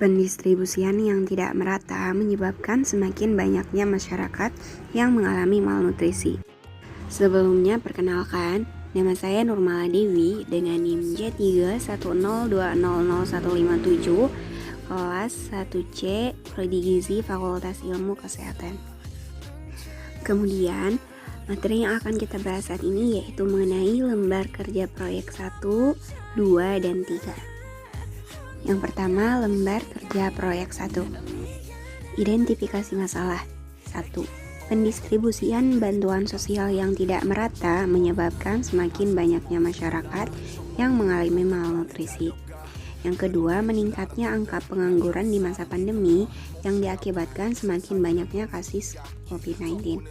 Pendistribusian yang tidak merata menyebabkan semakin banyaknya masyarakat yang mengalami malnutrisi. Sebelumnya perkenalkan, nama saya Nurmala Dewi dengan NIM J310200157, kelas 1C, Prodi Gizi Fakultas Ilmu Kesehatan. Kemudian, materi yang akan kita bahas saat ini yaitu mengenai lembar kerja proyek 1, 2, dan 3. Yang pertama, lembar kerja proyek 1. Identifikasi masalah. 1. Pendistribusian bantuan sosial yang tidak merata menyebabkan semakin banyaknya masyarakat yang mengalami malnutrisi. Yang kedua, meningkatnya angka pengangguran di masa pandemi yang diakibatkan semakin banyaknya kasus COVID-19.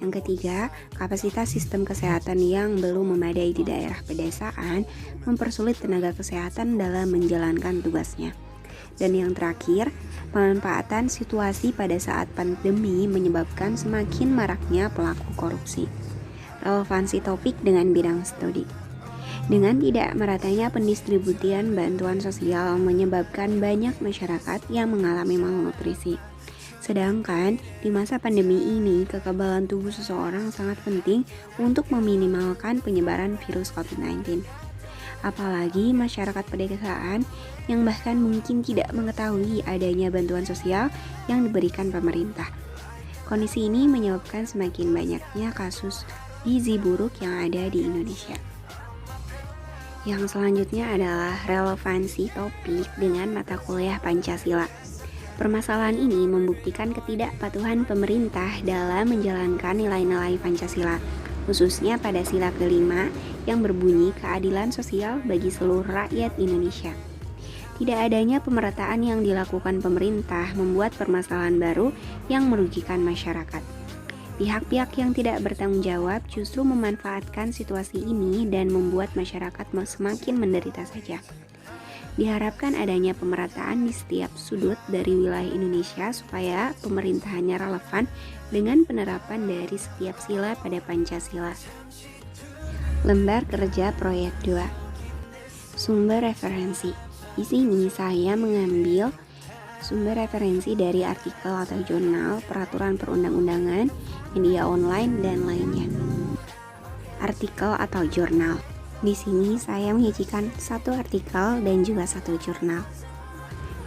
Yang ketiga, kapasitas sistem kesehatan yang belum memadai di daerah pedesaan mempersulit tenaga kesehatan dalam menjalankan tugasnya. Dan yang terakhir, pemanfaatan situasi pada saat pandemi menyebabkan semakin maraknya pelaku korupsi. Relevansi topik dengan bidang studi. Dengan tidak meratanya pendistribusian bantuan sosial menyebabkan banyak masyarakat yang mengalami malnutrisi. Sedangkan di masa pandemi ini, kekebalan tubuh seseorang sangat penting untuk meminimalkan penyebaran virus COVID-19. Apalagi masyarakat pedesaan yang bahkan mungkin tidak mengetahui adanya bantuan sosial yang diberikan pemerintah. Kondisi ini menyebabkan semakin banyaknya kasus gizi buruk yang ada di Indonesia. Yang selanjutnya adalah relevansi topik dengan mata kuliah Pancasila. Permasalahan ini membuktikan ketidakpatuhan pemerintah dalam menjalankan nilai-nilai Pancasila, khususnya pada sila kelima yang berbunyi keadilan sosial bagi seluruh rakyat Indonesia. Tidak adanya pemerataan yang dilakukan pemerintah membuat permasalahan baru yang merugikan masyarakat. Pihak-pihak yang tidak bertanggung jawab justru memanfaatkan situasi ini dan membuat masyarakat semakin menderita saja. Diharapkan adanya pemerataan di setiap sudut dari wilayah Indonesia supaya pemerintahannya relevan dengan penerapan dari setiap sila pada Pancasila. Lembar kerja proyek 2. Sumber referensi. Di sini saya mengambil sumber referensi dari artikel atau jurnal, peraturan perundang-undangan, media online, dan lainnya. Artikel atau jurnal. Di sini saya menyajikan satu artikel dan juga satu jurnal.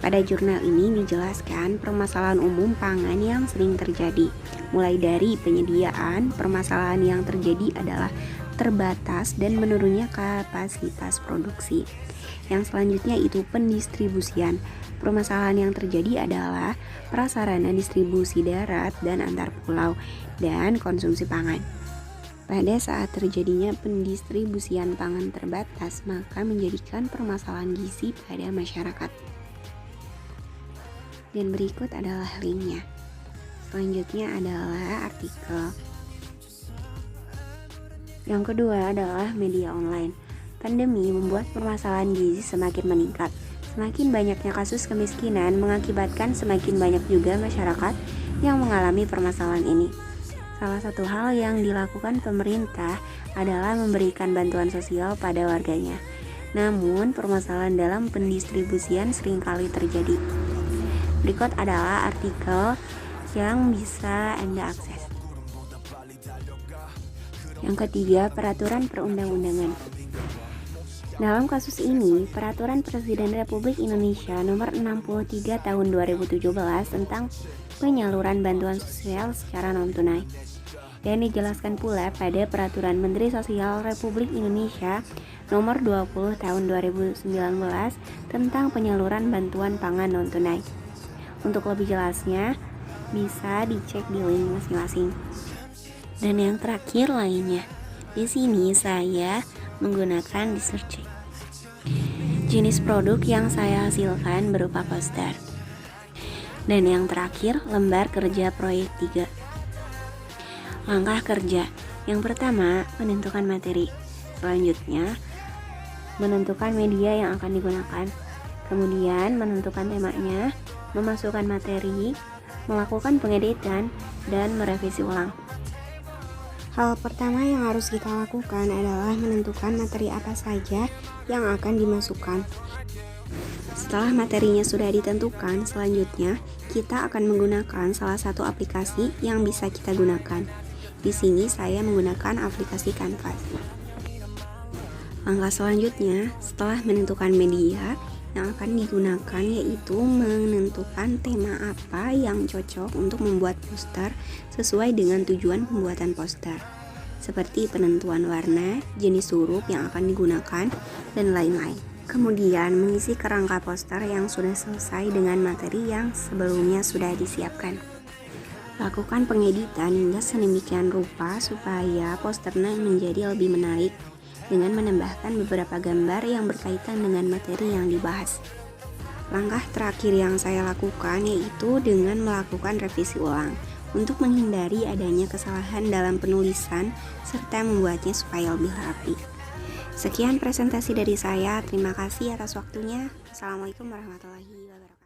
Pada jurnal ini dijelaskan permasalahan umum pangan yang sering terjadi. Mulai dari penyediaan, permasalahan yang terjadi adalah terbatas dan menurunnya kapasitas produksi. Yang selanjutnya itu pendistribusian. Permasalahan yang terjadi adalah prasarana distribusi darat dan antar pulau dan konsumsi pangan. Pada saat terjadinya pendistribusian pangan terbatas, maka menjadikan permasalahan gizi pada masyarakat. Dan berikut adalah linknya. Selanjutnya adalah artikel. Yang kedua adalah media online. Pandemi membuat permasalahan gizi semakin meningkat. Semakin banyaknya kasus kemiskinan mengakibatkan semakin banyak juga masyarakat yang mengalami permasalahan ini. Salah satu hal yang dilakukan pemerintah adalah memberikan bantuan sosial pada warganya. Namun, permasalahan dalam pendistribusian seringkali terjadi. Berikut adalah artikel yang bisa Anda akses. Yang ketiga, peraturan perundang-undangan. Dalam kasus ini, Peraturan Presiden Republik Indonesia Nomor 63 Tahun 2017 tentang penyaluran bantuan sosial secara non-tunai. Dan dijelaskan pula pada Peraturan Menteri Sosial Republik Indonesia Nomor 20 Tahun 2019 tentang penyaluran bantuan pangan non-tunai. Untuk lebih jelasnya, bisa dicek di link masing-masing. Dan yang terakhir lainnya. Di sini saya menggunakan research. Jenis produk yang saya hasilkan berupa poster. Dan yang terakhir, lembar kerja proyek 3. Langkah kerja. Yang pertama, menentukan materi. Selanjutnya, menentukan media yang akan digunakan. Kemudian, menentukan temanya, memasukkan materi, melakukan pengeditan, dan merevisi ulang. Hal pertama yang harus kita lakukan adalah menentukan materi apa saja yang akan dimasukkan. Setelah materinya sudah ditentukan, selanjutnya kita akan menggunakan salah satu aplikasi yang bisa kita gunakan. Di sini saya menggunakan aplikasi Canvas. Langkah selanjutnya, setelah menentukan media yang akan digunakan, yaitu menentukan tema apa yang cocok untuk membuat poster sesuai dengan tujuan pembuatan poster, seperti penentuan warna, jenis huruf yang akan digunakan, dan lain-lain. Kemudian mengisi kerangka poster yang sudah selesai dengan materi yang sebelumnya sudah disiapkan. Lakukan pengeditan hingga sedemikian rupa supaya posternya menjadi lebih menarik dengan menambahkan beberapa gambar yang berkaitan dengan materi yang dibahas. Langkah terakhir yang saya lakukan yaitu dengan melakukan revisi ulang untuk menghindari adanya kesalahan dalam penulisan serta membuatnya supaya lebih rapi. Sekian presentasi dari saya, terima kasih atas waktunya. Assalamualaikum warahmatullahi wabarakatuh.